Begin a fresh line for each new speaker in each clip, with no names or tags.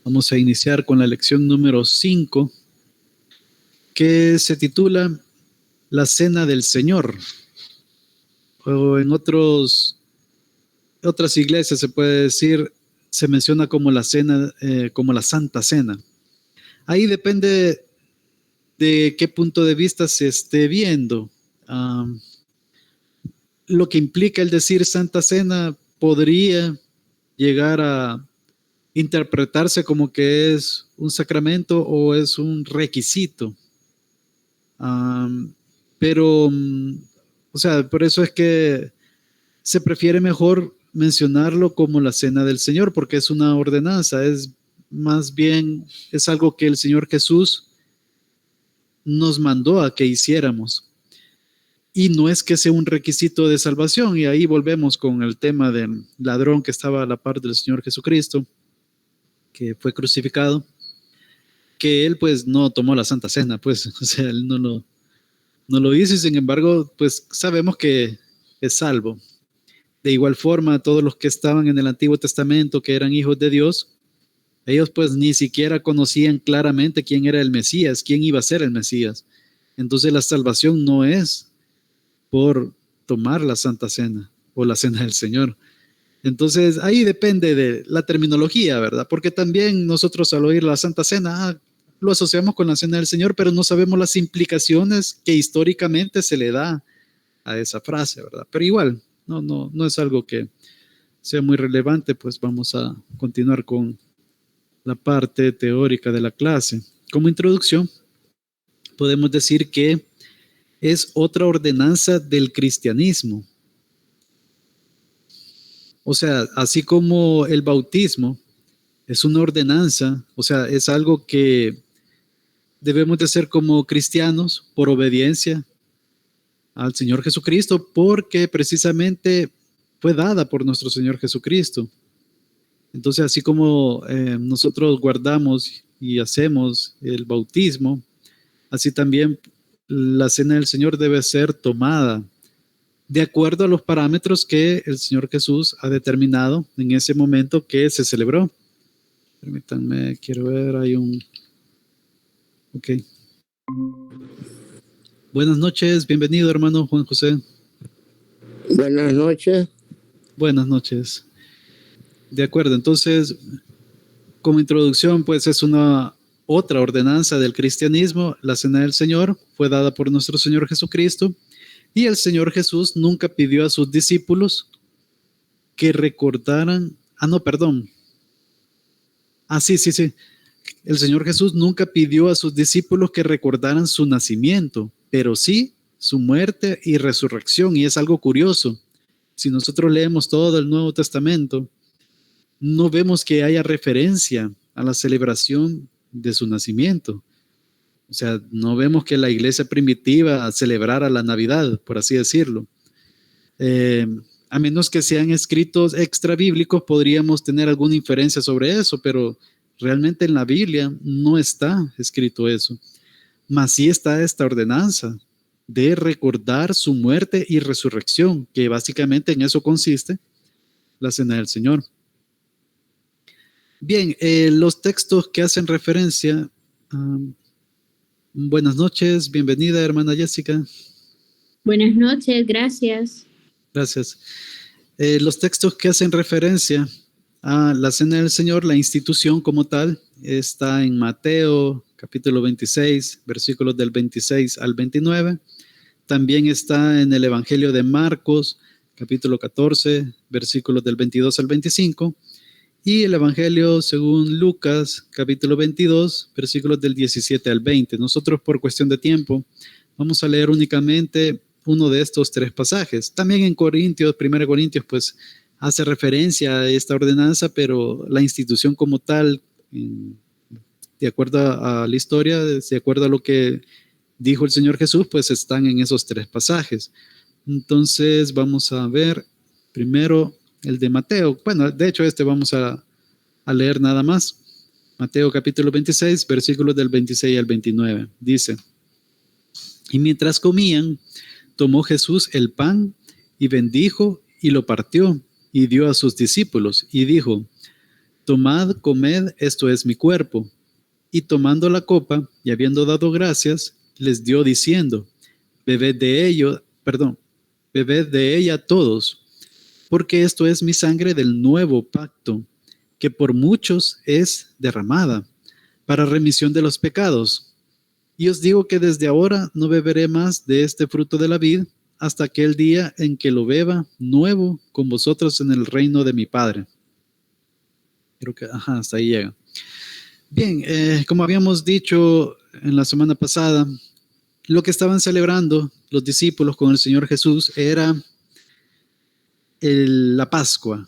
Vamos a iniciar con la lección número 5, que se titula La Cena del Señor. O en otras iglesias se puede decir, se menciona como la cena, como la Santa Cena. Ahí depende de qué punto de vista se esté viendo. Lo que implica el decir Santa Cena podría llegar a interpretarse como que es un sacramento o es un requisito. Pero, o sea, por eso es que se prefiere mejor mencionarlo como la Cena del Señor, porque es una ordenanza, es más bien, es algo que el Señor Jesús nos mandó a que hiciéramos. Y no es que sea un requisito de salvación, y ahí volvemos con el tema del ladrón que estaba a la par del Señor Jesucristo, que fue crucificado, que él pues no tomó la Santa Cena, pues, o sea, él no lo hizo, y sin embargo, pues sabemos que es salvo. De igual forma, todos los que estaban en el Antiguo Testamento, que eran hijos de Dios, ellos pues ni siquiera conocían claramente quién era el Mesías, quién iba a ser el Mesías. Entonces la salvación no es por tomar la Santa Cena o la Cena del Señor. Entonces ahí depende de la terminología, ¿verdad? Porque también nosotros al oír la Santa Cena, lo asociamos con la Cena del Señor, pero no sabemos las implicaciones que históricamente se le da a esa frase, ¿verdad? Pero igual, no es algo que sea muy relevante, pues vamos a continuar con la parte teórica de la clase. Como introducción, podemos decir que es otra ordenanza del cristianismo. O sea, así como el bautismo es una ordenanza, o sea, es algo que debemos de hacer como cristianos por obediencia al Señor Jesucristo, porque precisamente fue dada por nuestro Señor Jesucristo. Entonces, así como nosotros guardamos y hacemos el bautismo, así también la Cena del Señor debe ser tomada de acuerdo a los parámetros que el Señor Jesús ha determinado en ese momento que se celebró. Permítanme, quiero ver, hay un... Ok. Buenas noches, bienvenido hermano Juan José.
Buenas noches.
Buenas noches. De acuerdo, entonces, como introducción, pues es una otra ordenanza del cristianismo. La Cena del Señor fue dada por nuestro Señor Jesucristo, y el Señor Jesús nunca pidió a sus discípulos que recordaran, sí. El Señor Jesús nunca pidió a sus discípulos que recordaran su nacimiento, pero sí su muerte y resurrección. Y es algo curioso. Si nosotros leemos todo el Nuevo Testamento, no vemos que haya referencia a la celebración de su nacimiento. O sea, no vemos que la iglesia primitiva celebrara la Navidad, por así decirlo. A menos que sean escritos extra bíblicos, podríamos tener alguna inferencia sobre eso, pero realmente en la Biblia no está escrito eso. Mas sí está esta ordenanza de recordar su muerte y resurrección, que básicamente en eso consiste la Cena del Señor. Bien, los textos que hacen referencia... buenas noches, bienvenida hermana Jessica.
Buenas noches, gracias.
Gracias. Los textos que hacen referencia a la Cena del Señor, la institución como tal, está en Mateo capítulo 26, versículos del 26 al 29. También está en el Evangelio de Marcos, capítulo 14, versículos del 22 al 25. Y el Evangelio según Lucas, capítulo 22, versículos del 17 al 20. Nosotros, por cuestión de tiempo, vamos a leer únicamente uno de estos tres pasajes. También en Corintios, 1 Corintios, pues hace referencia a esta ordenanza, pero la institución como tal, de acuerdo a la historia, de acuerdo a lo que dijo el Señor Jesús, pues están en esos tres pasajes. Entonces vamos a ver primero el de Mateo. Bueno, de hecho vamos a leer nada más. Mateo capítulo 26, versículos del 26 al 29. Dice: y mientras comían, tomó Jesús el pan y bendijo y lo partió y dio a sus discípulos y dijo: tomad, comed, esto es mi cuerpo. Y tomando la copa, y habiendo dado gracias, les dio diciendo, bebed de ella todos, porque esto es mi sangre del nuevo pacto, que por muchos es derramada, para remisión de los pecados. Y os digo que desde ahora no beberé más de este fruto de la vid, hasta aquel día en que lo beba nuevo con vosotros en el reino de mi Padre. Creo que, hasta ahí llega. Bien, como habíamos dicho en la semana pasada, lo que estaban celebrando los discípulos con el Señor Jesús era la Pascua.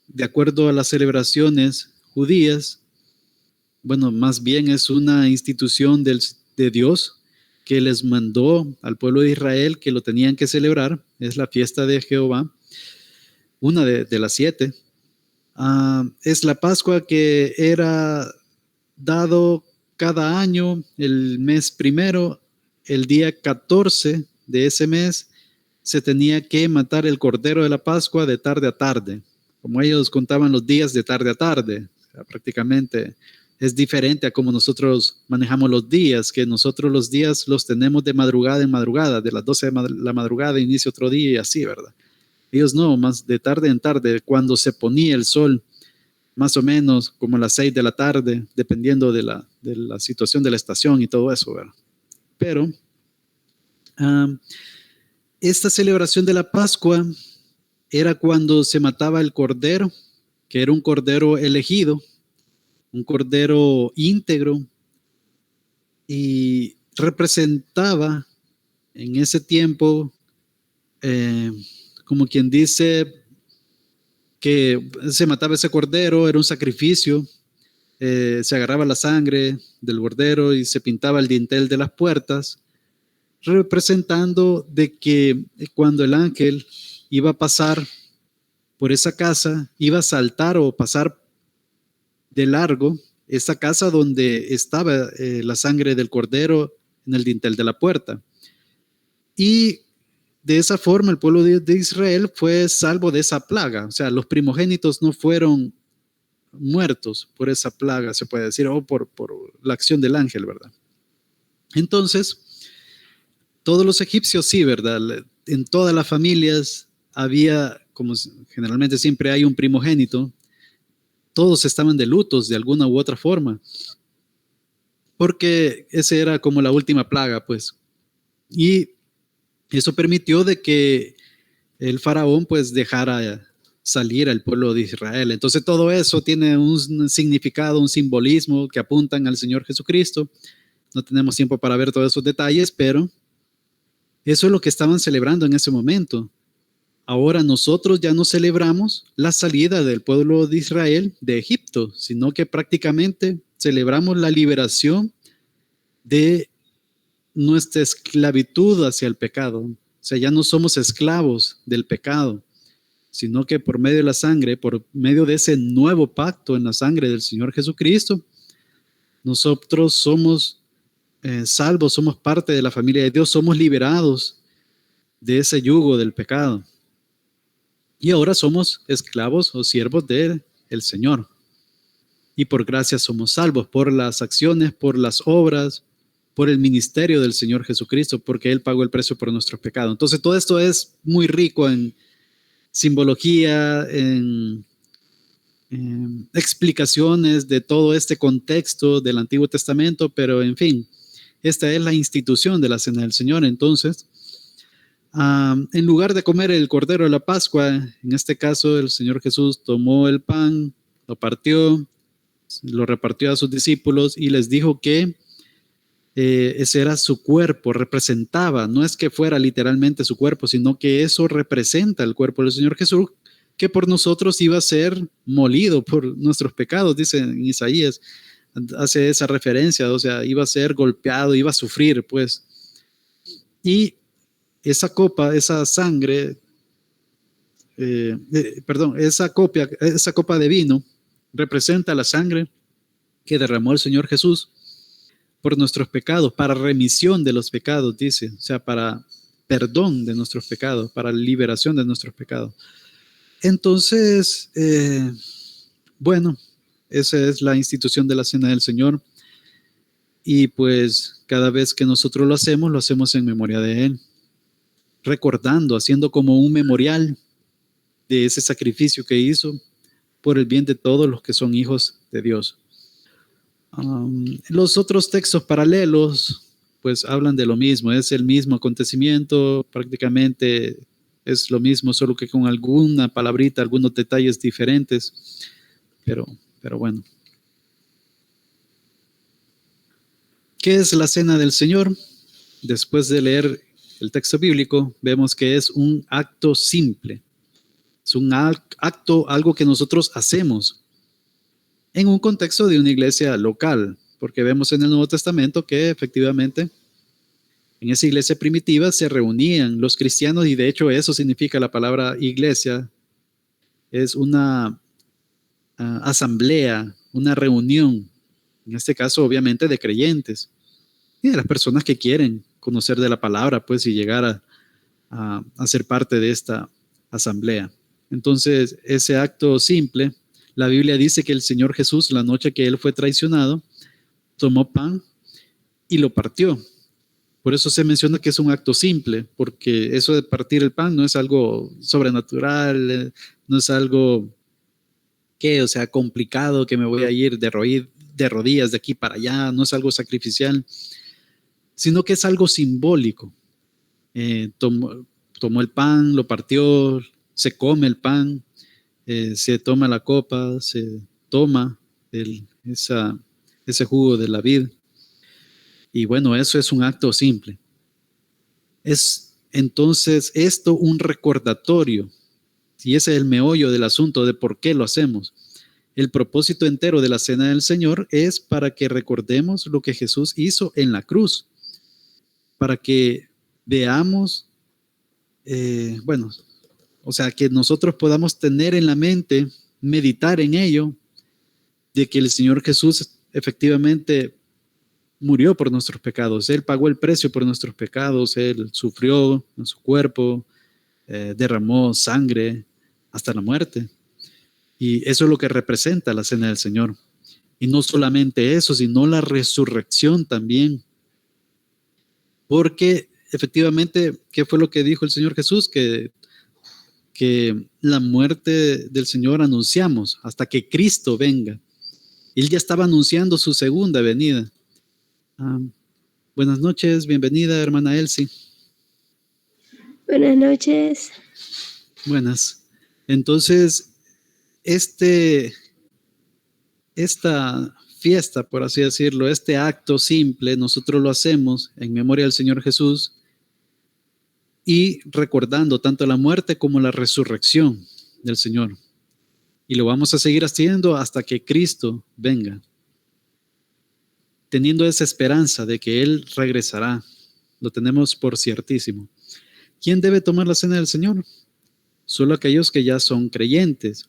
De acuerdo a las celebraciones judías, bueno, más bien es una institución de Dios que les mandó al pueblo de Israel que lo tenían que celebrar. Es la fiesta de Jehová, una de las 7. Es la Pascua que era dado cada año, el mes primero, el día 14 de ese mes, se tenía que matar el cordero de la Pascua de tarde a tarde. Como ellos contaban los días de tarde a tarde, o sea, prácticamente es diferente a como nosotros manejamos los días, que nosotros los días los tenemos de madrugada en madrugada, de las 12 de la madrugada inicia otro día y así, ¿verdad? Ellos no, más de tarde en tarde, cuando se ponía el sol, más o menos como a las 6 de la tarde, dependiendo de la situación de la estación y todo eso, ¿verdad? Pero esta celebración de la Pascua era cuando se mataba el cordero, que era un cordero elegido, un cordero íntegro, y representaba en ese tiempo, como quien dice, que se mataba ese cordero, era un sacrificio, se agarraba la sangre del cordero y se pintaba el dintel de las puertas, representando de que cuando el ángel iba a pasar por esa casa, iba a saltar o pasar de largo esa casa donde estaba la sangre del cordero en el dintel de la puerta. Y de esa forma el pueblo de Israel fue salvo de esa plaga. O sea, los primogénitos no fueron muertos por esa plaga, se puede decir, o por la acción del ángel, ¿verdad? Entonces, todos los egipcios, sí, ¿verdad? En todas las familias había, como generalmente siempre hay un primogénito, todos estaban de lutos de alguna u otra forma, porque esa era como la última plaga, pues. Y eso permitió de que el faraón pues dejara salir al pueblo de Israel. Entonces todo eso tiene un significado, un simbolismo que apuntan al Señor Jesucristo. No tenemos tiempo para ver todos esos detalles, pero eso es lo que estaban celebrando en ese momento. Ahora nosotros ya no celebramos la salida del pueblo de Israel de Egipto, sino que prácticamente celebramos la liberación de nuestra esclavitud hacia el pecado. O sea, ya no somos esclavos del pecado, sino que por medio de la sangre, por medio de ese nuevo pacto en la sangre del Señor Jesucristo, nosotros somos salvos, somos parte de la familia de Dios, somos liberados de ese yugo del pecado. Y ahora somos esclavos o siervos del Señor. Y por gracia somos salvos, por las acciones, por las obras, por el ministerio del Señor Jesucristo, porque Él pagó el precio por nuestros pecados. Entonces todo esto es muy rico en simbología, en explicaciones de todo este contexto del Antiguo Testamento, pero en fin, esta es la institución de la Cena del Señor. Entonces, en lugar de comer el cordero de la Pascua, en este caso el Señor Jesús tomó el pan, lo partió, lo repartió a sus discípulos y les dijo que ese era su cuerpo, representaba, no es que fuera literalmente su cuerpo, sino que eso representa el cuerpo del Señor Jesús, que por nosotros iba a ser molido por nuestros pecados, dice en Isaías, hace esa referencia, o sea, iba a ser golpeado, iba a sufrir, pues. Y esa copa, esa sangre, esa copa de vino representa la sangre que derramó el Señor Jesús por nuestros pecados, para remisión de los pecados, dice, o sea, para perdón de nuestros pecados, para liberación de nuestros pecados. Entonces, bueno, esa es la institución de la Cena del Señor. Y pues cada vez que nosotros lo hacemos en memoria de Él, recordando, haciendo como un memorial de ese sacrificio que hizo por el bien de todos los que son hijos de Dios. Los otros textos paralelos pues hablan de lo mismo, es el mismo acontecimiento, prácticamente es lo mismo, solo que con alguna palabrita, algunos detalles diferentes, pero bueno. ¿Qué es la Cena del Señor? Después de leer el texto bíblico, vemos que es un acto simple, es un acto, algo que nosotros hacemos en un contexto de una iglesia local, porque vemos en el Nuevo Testamento que efectivamente en esa iglesia primitiva se reunían los cristianos, y de hecho eso significa la palabra iglesia, es una asamblea, una reunión, en este caso obviamente de creyentes y de las personas que quieren conocer de la palabra, pues, y llegar a ser parte de esta asamblea. Entonces, ese acto simple, la Biblia dice que el Señor Jesús, la noche que Él fue traicionado, tomó pan y lo partió. Por eso se menciona que es un acto simple, porque eso de partir el pan no es algo sobrenatural, no es algo o sea, complicado, que me voy a ir de rodillas de aquí para allá, no es algo sacrificial, sino que es algo simbólico. Tomó el pan, lo partió, se come el pan, se toma la copa, se toma ese jugo de la vid. Y bueno, eso es un acto simple. Es entonces esto un recordatorio, y ese es el meollo del asunto de por qué lo hacemos. El propósito entero de la Cena del Señor es para que recordemos lo que Jesús hizo en la cruz, para que veamos, o sea, que nosotros podamos tener en la mente, meditar en ello, de que el Señor Jesús efectivamente murió por nuestros pecados. Él pagó el precio por nuestros pecados, Él sufrió en su cuerpo, derramó sangre hasta la muerte. Y eso es lo que representa la Cena del Señor. Y no solamente eso, sino la resurrección también. Porque efectivamente, ¿qué fue lo que dijo el Señor Jesús? Que la muerte del Señor anunciamos hasta que Cristo venga. Él ya estaba anunciando su segunda venida. Buenas noches, bienvenida, hermana Elsie.
Buenas noches.
Buenas. Entonces, esta fiesta, por así decirlo, este acto simple, nosotros lo hacemos en memoria del Señor Jesús y recordando tanto la muerte como la resurrección del Señor. Y lo vamos a seguir haciendo hasta que Cristo venga, teniendo esa esperanza de que Él regresará. Lo tenemos por ciertísimo. ¿Quién debe tomar la Cena del Señor? Solo aquellos que ya son creyentes.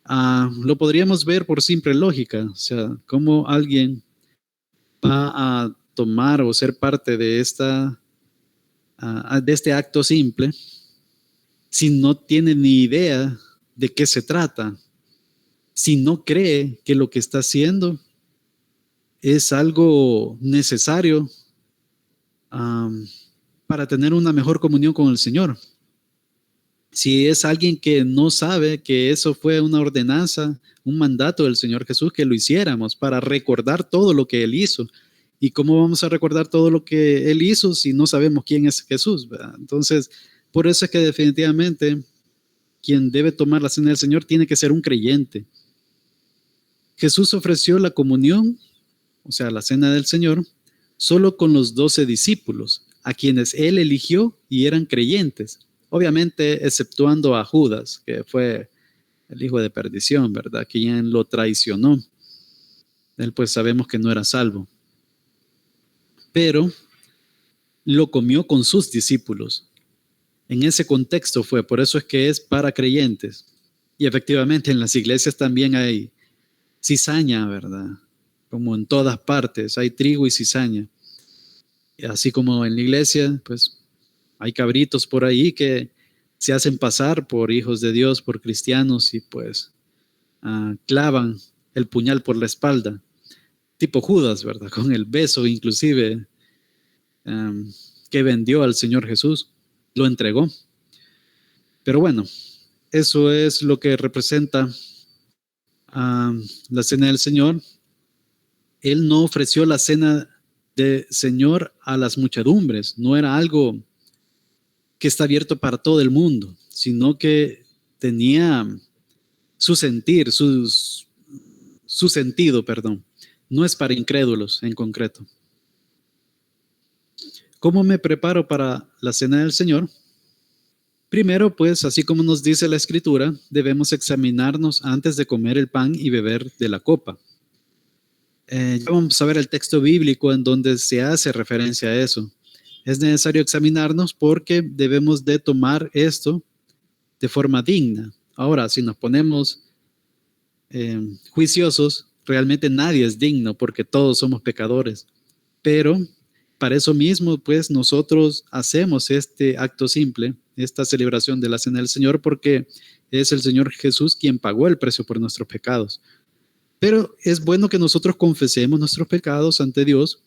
Lo podríamos ver por simple lógica, o sea, cómo alguien va a tomar o ser parte de este acto simple si no tiene ni idea de qué se trata, si no cree que lo que está haciendo es algo necesario para tener una mejor comunión con el Señor. Si es alguien que no sabe que eso fue una ordenanza, un mandato del Señor Jesús, que lo hiciéramos para recordar todo lo que Él hizo. ¿Y cómo vamos a recordar todo lo que Él hizo si no sabemos quién es Jesús, ¿verdad? Entonces, por eso es que definitivamente quien debe tomar la Cena del Señor tiene que ser un creyente. Jesús ofreció la comunión, o sea, la Cena del Señor, solo con los 12 discípulos, a quienes Él eligió y eran creyentes. Obviamente, exceptuando a Judas, que fue el hijo de perdición, ¿verdad? Quien lo traicionó. Él pues sabemos que no era salvo. Pero lo comió con sus discípulos. En ese contexto fue, por eso es que es para creyentes. Y efectivamente en las iglesias también hay cizaña, ¿verdad? Como en todas partes, hay trigo y cizaña. Y así como en la iglesia, pues hay cabritos por ahí que se hacen pasar por hijos de Dios, por cristianos, y pues clavan el puñal por la espalda, tipo Judas, ¿verdad? Con el beso inclusive que vendió al Señor Jesús, lo entregó. Pero bueno, eso es lo que representa la cena del Señor. Él no ofreció la cena del Señor a las muchedumbres, no era algo que está abierto para todo el mundo, sino que tenía su sentir, su sentido, perdón. No es para incrédulos en concreto. ¿Cómo me preparo para la cena del Señor? Primero, pues, así como nos dice la Escritura, debemos examinarnos antes de comer el pan y beber de la copa. Ya vamos a ver el texto bíblico en donde se hace referencia a eso. Es necesario examinarnos porque debemos de tomar esto de forma digna. Ahora, si nos ponemos juiciosos, realmente nadie es digno porque todos somos pecadores. Pero para eso mismo, pues, nosotros hacemos este acto simple, esta celebración de la Cena del Señor, porque es el Señor Jesús quien pagó el precio por nuestros pecados. Pero es bueno que nosotros confesemos nuestros pecados ante Dios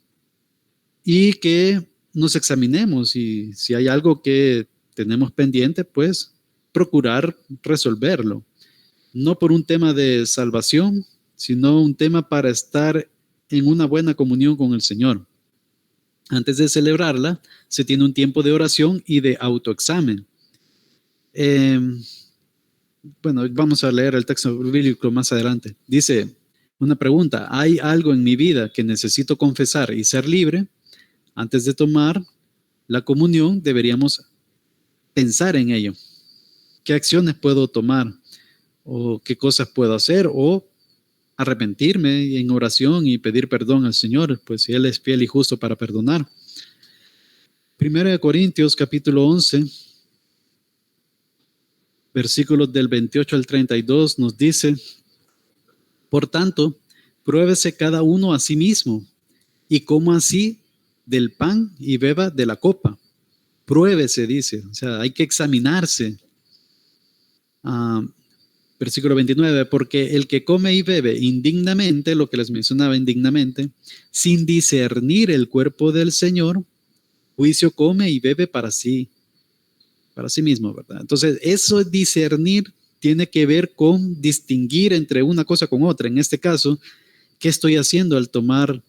y que nos examinemos y si hay algo que tenemos pendiente, pues procurar resolverlo. No por un tema de salvación, sino un tema para estar en una buena comunión con el Señor. Antes de celebrarla, se tiene un tiempo de oración y de autoexamen. Bueno, vamos a leer el texto bíblico más adelante. Dice, una pregunta, ¿hay algo en mi vida que necesito confesar y ser libre? Antes de tomar la comunión, deberíamos pensar en ello. ¿Qué acciones puedo tomar? ¿O qué cosas puedo hacer? ¿O arrepentirme en oración y pedir perdón al Señor? Pues si Él es fiel y justo para perdonar. 1 Corintios capítulo 11, versículos del 28 al 32 nos dice, por tanto, pruébese cada uno a sí mismo y coma así del pan y beba de la copa. Pruébese, dice, o sea, hay que examinarse. Versículo 29, porque el que come y bebe indignamente, lo que les mencionaba indignamente, sin discernir el cuerpo del Señor, juicio come y bebe para sí mismo, ¿verdad? Entonces, eso es discernir, tiene que ver con distinguir entre una cosa con otra. En este caso, ¿qué estoy haciendo al tomar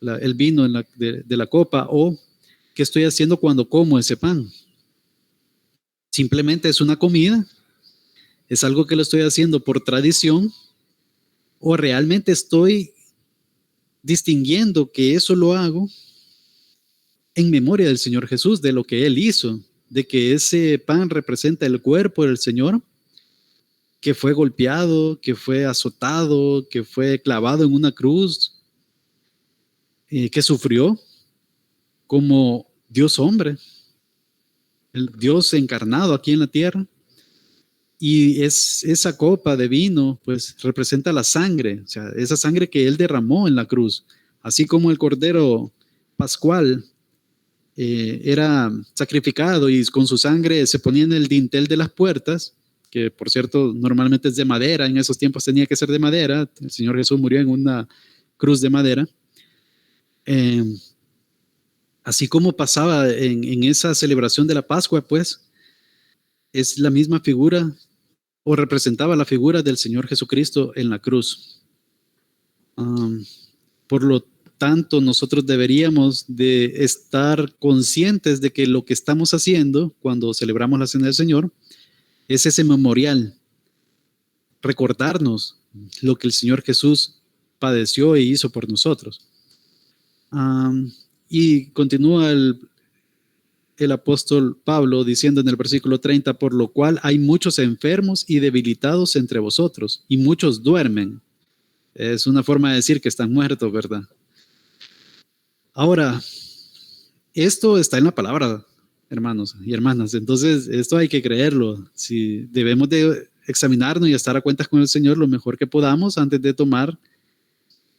el vino de la copa? ¿O qué estoy haciendo cuando como ese pan? Simplemente es una comida, es algo que lo estoy haciendo por tradición, o realmente estoy distinguiendo que eso lo hago en memoria del Señor Jesús, de lo que Él hizo, de que ese pan representa el cuerpo del Señor, que fue golpeado, que fue azotado, que fue clavado en una cruz, que sufrió como Dios hombre, el Dios encarnado aquí en la tierra. Y esa copa de vino, pues representa la sangre, o sea, esa sangre que Él derramó en la cruz, así como el cordero pascual era sacrificado y con su sangre se ponía en el dintel de las puertas, que por cierto normalmente es de madera, en esos tiempos tenía que ser de madera, el Señor Jesús murió en una cruz de madera. Así como pasaba en esa celebración de la Pascua, pues es la misma figura o representaba la figura del Señor Jesucristo en la cruz. Por lo tanto, nosotros deberíamos de estar conscientes de que lo que estamos haciendo cuando celebramos la Cena del Señor es ese memorial, recordarnos lo que el Señor Jesús padeció e hizo por nosotros. Y continúa el apóstol Pablo diciendo en el versículo 30, por lo cual hay muchos enfermos y debilitados entre vosotros, y muchos duermen. Es una forma de decir que están muertos, ¿verdad? Ahora, esto está en la palabra, hermanos y hermanas, entonces esto hay que creerlo. Si debemos de examinarnos y estar a cuentas con el Señor lo mejor que podamos antes de tomar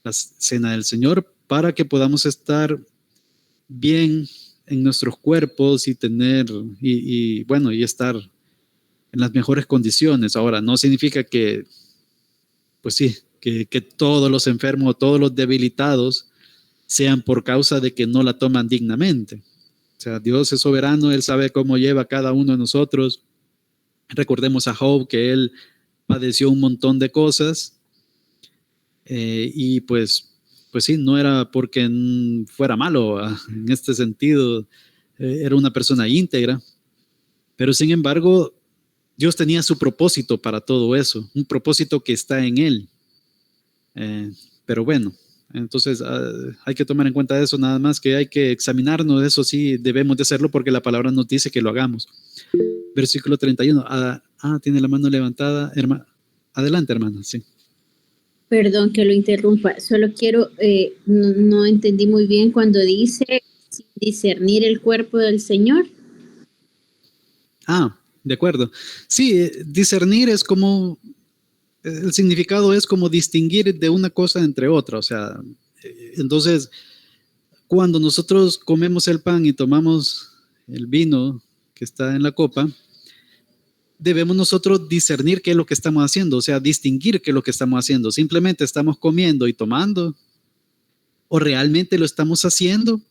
la Cena del Señor, para que podamos estar bien en nuestros cuerpos y tener, y estar en las mejores condiciones. Ahora, no significa que pues sí, que todos los enfermos, todos los debilitados sean por causa de que no la toman dignamente. O sea, Dios es soberano, Él sabe cómo lleva a cada uno de nosotros. Recordemos a Job, que él padeció un montón de cosas y pues sí, no era porque fuera malo en este sentido, era una persona íntegra, pero sin embargo, Dios tenía su propósito para todo eso, un propósito que está en Él. Pero bueno, entonces hay que tomar en cuenta eso, nada más que hay que examinarnos, eso sí debemos de hacerlo porque la palabra nos dice que lo hagamos. Versículo 31. Tiene la mano levantada. Adelante, hermana, sí.
Perdón que lo interrumpa, solo quiero, no entendí muy bien cuando dice discernir el cuerpo del Señor.
De acuerdo. Sí, discernir es como, el significado es como distinguir de una cosa entre otra, o sea, entonces, cuando nosotros comemos el pan y tomamos el vino que está en la copa, debemos nosotros discernir qué es lo que estamos haciendo, o sea, distinguir qué es lo que estamos haciendo. Simplemente estamos comiendo y tomando, o realmente lo estamos haciendo,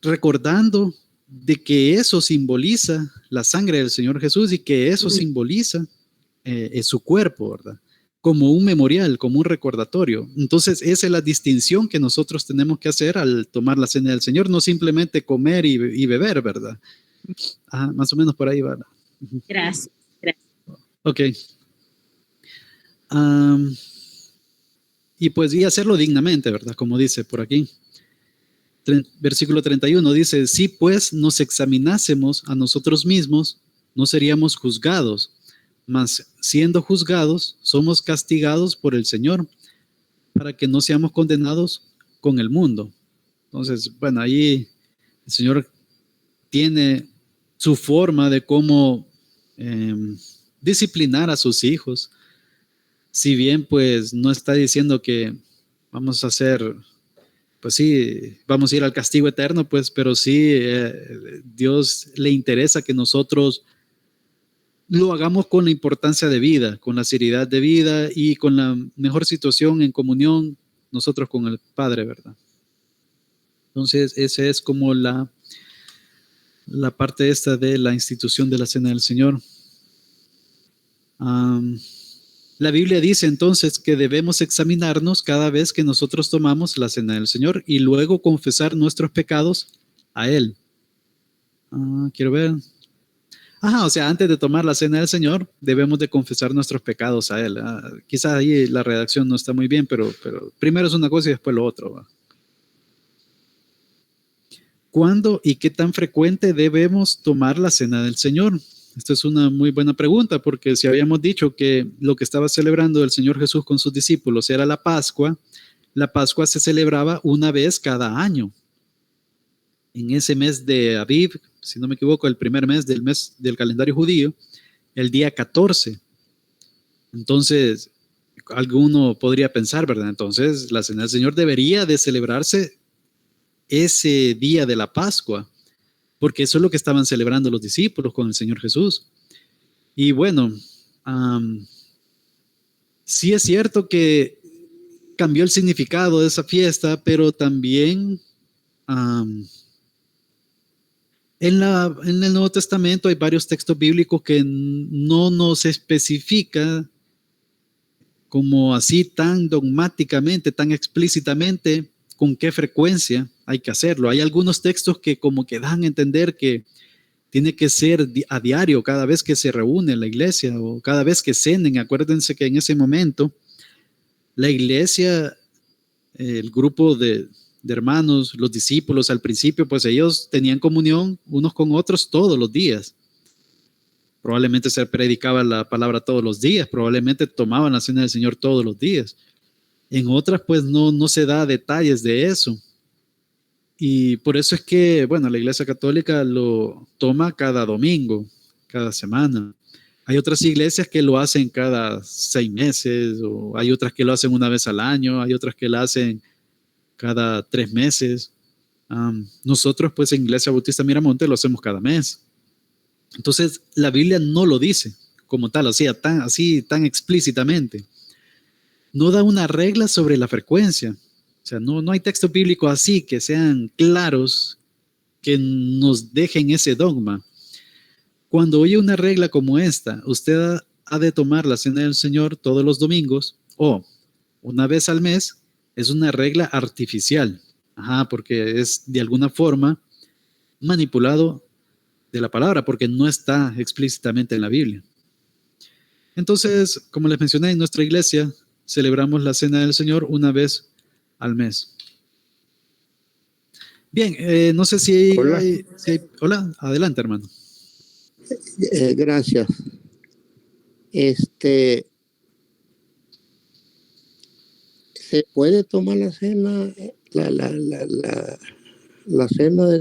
recordando de que eso simboliza la sangre del Señor Jesús y que eso simboliza su cuerpo, ¿verdad? Como un memorial, como un recordatorio. Entonces, esa es la distinción que nosotros tenemos que hacer al tomar la cena del Señor, no simplemente comer y beber, ¿verdad? Más o menos por ahí va.
Gracias.
Ok. Y pues, y hacerlo dignamente, ¿verdad? Como dice por aquí. Versículo 31 dice, si pues nos examinásemos a nosotros mismos, no seríamos juzgados, mas siendo juzgados, somos castigados por el Señor, para que no seamos condenados con el mundo. Entonces, bueno, ahí el Señor tiene su forma de cómo disciplinar a sus hijos. Si bien, pues, no está diciendo que vamos a hacer, pues sí, vamos a ir al castigo eterno, pues, pero sí, Dios le interesa que nosotros lo hagamos con la importancia de vida, con la seriedad de vida y con la mejor situación en comunión nosotros con el Padre, ¿verdad? Entonces, esa es como la parte esta de la institución de la Cena del Señor. La Biblia dice entonces que debemos examinarnos cada vez que nosotros tomamos la Cena del Señor y luego confesar nuestros pecados a Él. Quiero ver. O sea, antes de tomar la Cena del Señor, debemos de confesar nuestros pecados a Él. Quizás ahí la redacción no está muy bien, pero primero es una cosa y después lo otro, ¿va? ¿Cuándo y qué tan frecuente debemos tomar la Cena del Señor? Esta es una muy buena pregunta, porque si habíamos dicho que lo que estaba celebrando el Señor Jesús con sus discípulos era la Pascua se celebraba una vez cada año. En ese mes de Aviv, si no me equivoco, el primer mes del calendario judío, el día 14. Entonces, alguno podría pensar, ¿verdad? Entonces, la Cena del Señor debería de celebrarse ese día de la Pascua, porque eso es lo que estaban celebrando los discípulos con el Señor Jesús. Y bueno, sí es cierto que cambió el significado de esa fiesta, pero también en el Nuevo Testamento hay varios textos bíblicos que no nos especifica como así tan dogmáticamente, tan explícitamente, con qué frecuencia hay que hacerlo. Hay algunos textos que como que dan a entender que tiene que ser a diario, cada vez que se reúne la iglesia o cada vez que cenen. Acuérdense que en ese momento la iglesia, el grupo de hermanos, los discípulos al principio, pues ellos tenían comunión unos con otros todos los días. Probablemente se predicaba la palabra todos los días, probablemente tomaban la cena del Señor todos los días. En otras, pues no se da detalles de eso. Y por eso es que, bueno, la Iglesia Católica lo toma cada domingo, cada semana. Hay otras iglesias que lo hacen cada 6 meses, o hay otras que lo hacen una vez al año, hay otras que lo hacen cada 3 meses. Nosotros, pues, en Iglesia Bautista Miramonte lo hacemos cada mes. Entonces, la Biblia no lo dice como tal, o sea, tan explícitamente. No da una regla sobre la frecuencia. O sea, no hay texto bíblico así que sean claros, que nos dejen ese dogma. Cuando oye una regla como esta, usted ha de tomar la cena del Señor todos los domingos o una vez al mes, es una regla artificial. Porque es de alguna forma manipulado de la palabra, porque no está explícitamente en la Biblia. Entonces, como les mencioné, en nuestra iglesia celebramos la cena del Señor una vez al mes. Bien, no sé si
Hola.
Hola, adelante, hermano.
Gracias. ¿Se puede tomar la cena, la cena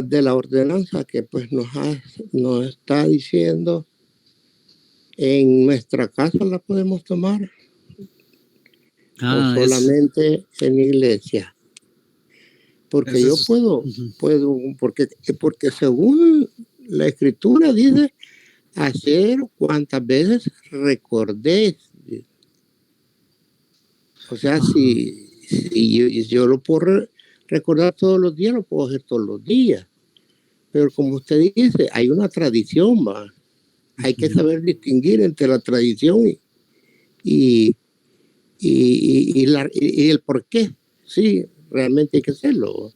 de la ordenanza que pues nos está diciendo en nuestra casa la podemos tomar o solamente en iglesia? Porque yo puedo, porque según la escritura dice, hacer cuantas veces recordéis. O sea, si yo lo puedo recordar todos los días, lo puedo hacer todos los días. Pero como usted dice, hay una tradición, ¿va? Hay que saber distinguir entre la tradición y el por qué. Sí, realmente hay que hacerlo.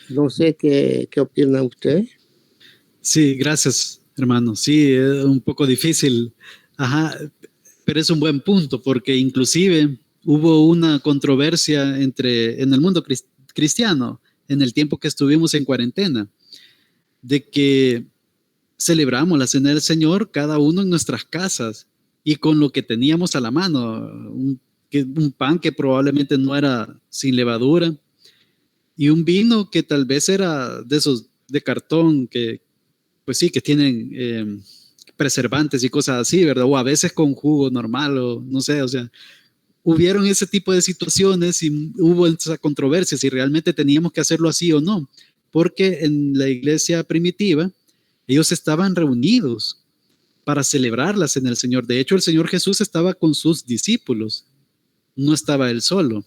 No sé qué opina usted.
Sí, gracias, hermano. Sí, es un poco difícil. Pero es un buen punto, porque inclusive hubo una controversia en el mundo cristiano en el tiempo que estuvimos en cuarentena, de que celebramos la cena del Señor cada uno en nuestras casas y con lo que teníamos a la mano, un pan que probablemente no era sin levadura y un vino que tal vez era de esos de cartón que pues sí, que tienen preservantes y cosas así, ¿verdad? O a veces con jugo normal o no sé, o sea, hubieron ese tipo de situaciones y hubo esa controversia si realmente teníamos que hacerlo así o no, porque en la iglesia primitiva ellos estaban reunidos para celebrarlas en el Señor. De hecho, el Señor Jesús estaba con sus discípulos, no estaba él solo.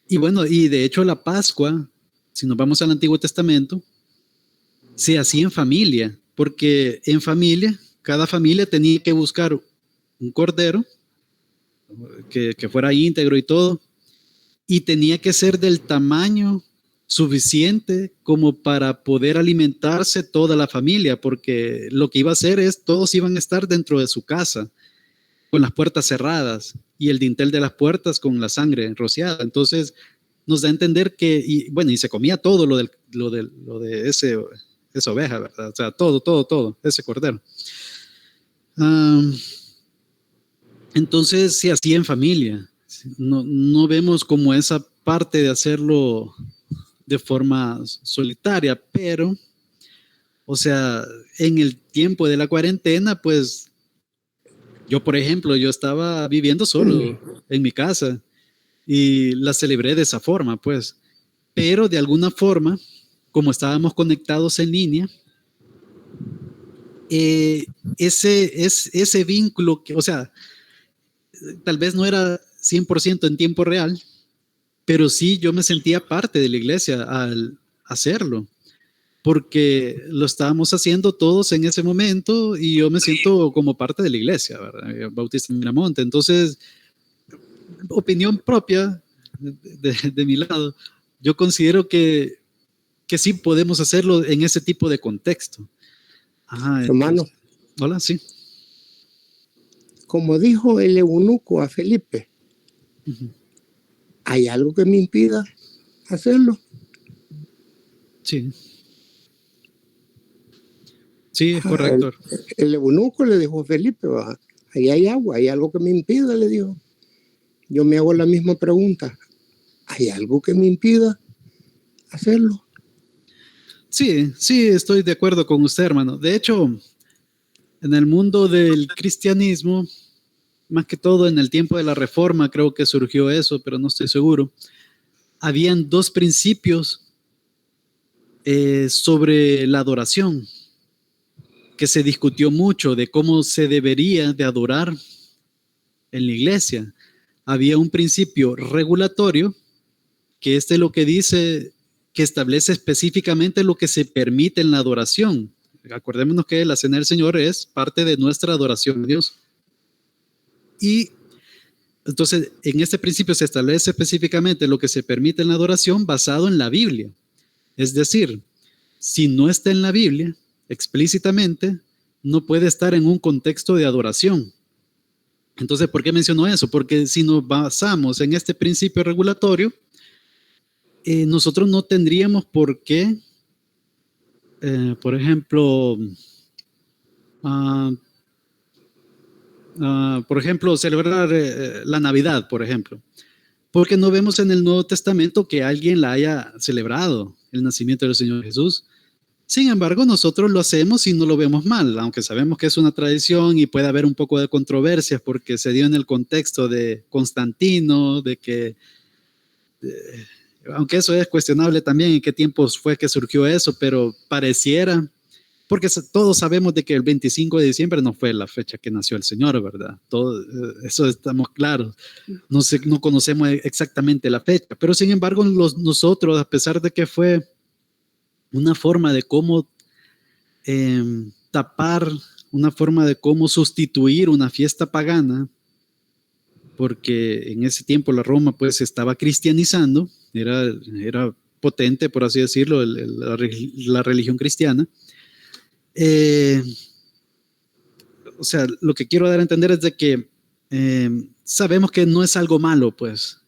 Y bueno, y de hecho la Pascua, si nos vamos al Antiguo Testamento, se hacía en familia, porque en familia, cada familia tenía que buscar un cordero que fuera íntegro y todo, y tenía que ser del tamaño suficiente como para poder alimentarse toda la familia, porque lo que iba a hacer es, todos iban a estar dentro de su casa, con las puertas cerradas y el dintel de las puertas con la sangre rociada. Entonces, nos da a entender que, y se comía todo lo de esa oveja, ¿verdad? O sea, todo, ese cordero. Entonces se hacía en familia. No vemos como esa parte de hacerlo de forma solitaria, pero, o sea, en el tiempo de la cuarentena, pues, yo, por ejemplo, yo estaba viviendo solo en mi casa y la celebré de esa forma, pues, pero de alguna forma, como estábamos conectados en línea, ese vínculo, o sea, tal vez no era 100% en tiempo real, pero sí yo me sentía parte de la iglesia al hacerlo, porque lo estábamos haciendo todos en ese momento y yo me siento como parte de la iglesia, ¿verdad? Bautista en Miramonte. Entonces, opinión propia de mi lado, yo considero que sí podemos hacerlo en ese tipo de contexto.
Hermano.
Hola, sí.
Como dijo el eunuco a Felipe, ¿hay algo que me impida hacerlo?
Sí. Sí, es correcto.
El eunuco le dijo a Felipe, ahí hay agua, ¿hay algo que me impida? Le dijo. Yo me hago la misma pregunta. ¿Hay algo que me impida hacerlo?
Sí, estoy de acuerdo con usted, hermano. De hecho, en el mundo del cristianismo, más que todo en el tiempo de la Reforma, creo que surgió eso, pero no estoy seguro. Habían dos principios sobre la adoración, que se discutió mucho de cómo se debería de adorar en la iglesia. Había un principio regulatorio, que es lo que dice, que establece específicamente lo que se permite en la adoración. Acordémonos que la cena del Señor es parte de nuestra adoración a Dios. Y entonces, en este principio se establece específicamente lo que se permite en la adoración basado en la Biblia. Es decir, si no está en la Biblia explícitamente, no puede estar en un contexto de adoración. Entonces, ¿por qué menciono eso? Porque si nos basamos en este principio regulatorio, nosotros no tendríamos por qué, por ejemplo, celebrar la Navidad, por ejemplo, porque no vemos en el Nuevo Testamento que alguien la haya celebrado, el nacimiento del Señor Jesús. Sin embargo, nosotros lo hacemos y no lo vemos mal, aunque sabemos que es una tradición y puede haber un poco de controversias porque se dio en el contexto de Constantino, de que, aunque eso es cuestionable también en qué tiempos fue que surgió eso, pero pareciera, porque todos sabemos de que el 25 de diciembre no fue la fecha que nació el Señor, ¿verdad? Todo, eso estamos claros. No conocemos exactamente la fecha, pero sin embargo nosotros, a pesar de que fue una forma de cómo tapar, una forma de cómo sustituir una fiesta pagana, porque en ese tiempo la Roma pues se estaba cristianizando, era potente, por así decirlo, la religión cristiana. O sea, lo que quiero dar a entender es de que sabemos que no es algo malo, pues,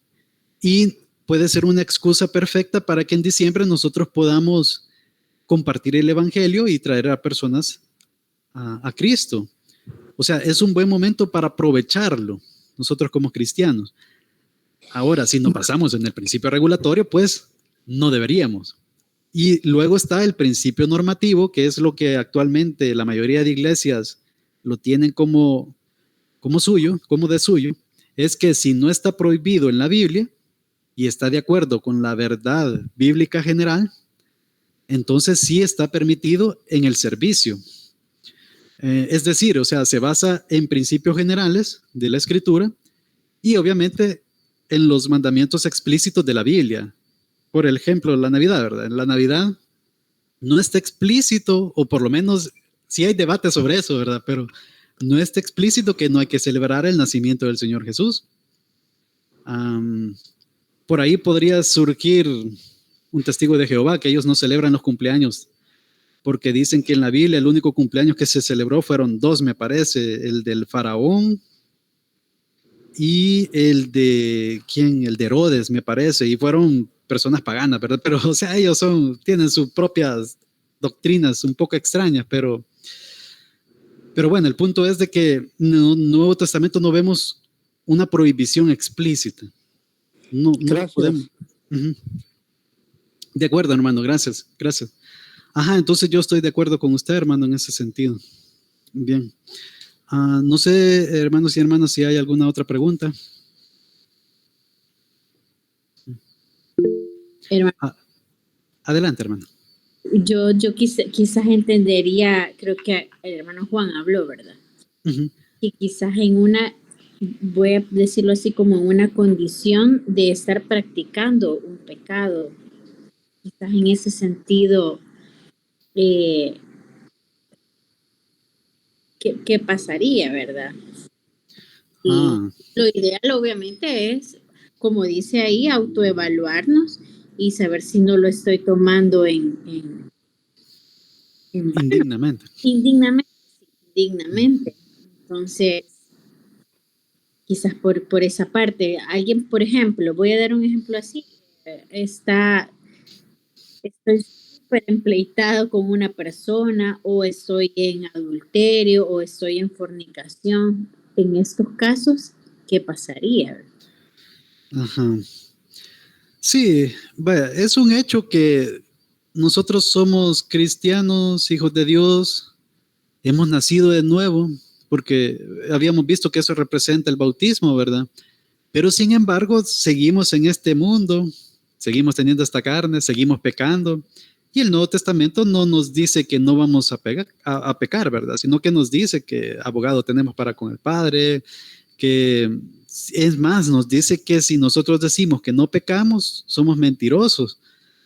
y puede ser una excusa perfecta para que en diciembre nosotros podamos compartir el evangelio y traer a personas a Cristo. O sea, es un buen momento para aprovecharlo nosotros como cristianos. Ahora, si nos basamos en el principio regulatorio, pues no deberíamos. Y luego está el principio normativo, que es lo que actualmente la mayoría de iglesias lo tienen como suyo, como de suyo, es que si no está prohibido en la Biblia y está de acuerdo con la verdad bíblica general, entonces sí está permitido en el servicio. Es decir, o sea, se basa en principios generales de la Escritura y obviamente en los mandamientos explícitos de la Biblia. Por ejemplo, la Navidad, ¿verdad? En la Navidad no está explícito, o por lo menos sí hay debate sobre eso, ¿verdad? Pero no está explícito que no hay que celebrar el nacimiento del Señor Jesús. Por ahí podría surgir un testigo de Jehová, que ellos no celebran los cumpleaños, porque dicen que en la Biblia el único cumpleaños que se celebró fueron dos, me parece, el del faraón y el de Herodes, me parece, y fueron personas paganas, ¿verdad? Pero, o sea, ellos tienen sus propias doctrinas un poco extrañas, pero bueno, el punto es de que en el Nuevo Testamento no vemos una prohibición explícita. No podemos. Uh-huh. De acuerdo, hermano, gracias. Ajá, entonces yo estoy de acuerdo con usted, hermano, en ese sentido. Bien. No sé, hermanos y hermanas, si hay alguna otra pregunta.
Hermano.
Adelante, hermano.
Yo quizás entendería, creo que el hermano Juan habló, ¿verdad?
Uh-huh.
Y quizás voy a decirlo así, como en una condición de estar practicando un pecado. Quizás en ese sentido, ¿qué pasaría, verdad? Y lo ideal obviamente es, como dice ahí, autoevaluarnos y saber si no lo estoy tomando
indignamente.
Indignamente. Entonces, quizás por esa parte, alguien, por ejemplo, voy a dar un ejemplo así, estoy súper empleitado con una persona, o estoy en adulterio, o estoy en fornicación. En estos casos, ¿qué pasaría?
Ajá. Sí, vaya, es un hecho que nosotros somos cristianos, hijos de Dios, hemos nacido de nuevo, porque habíamos visto que eso representa el bautismo, ¿verdad? Pero sin embargo, seguimos en este mundo, seguimos teniendo esta carne, seguimos pecando, Y el Nuevo Testamento no nos dice que no vamos a pecar, ¿verdad? Sino que nos dice que abogado tenemos para con el Padre, que es más, nos dice que si nosotros decimos que no pecamos, somos mentirosos,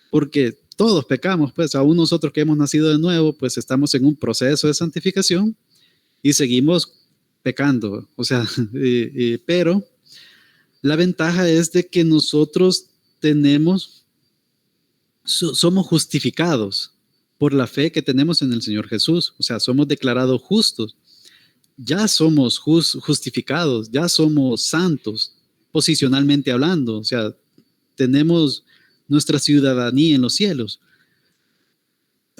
porque todos pecamos, pues aún nosotros que hemos nacido de nuevo, pues estamos en un proceso de santificación y seguimos pecando. O sea, pero la ventaja es de que nosotros somos justificados por la fe que tenemos en el Señor Jesús. O sea, somos declarados justos. Ya somos justificados, ya somos santos, posicionalmente hablando. O sea, tenemos nuestra ciudadanía en los cielos.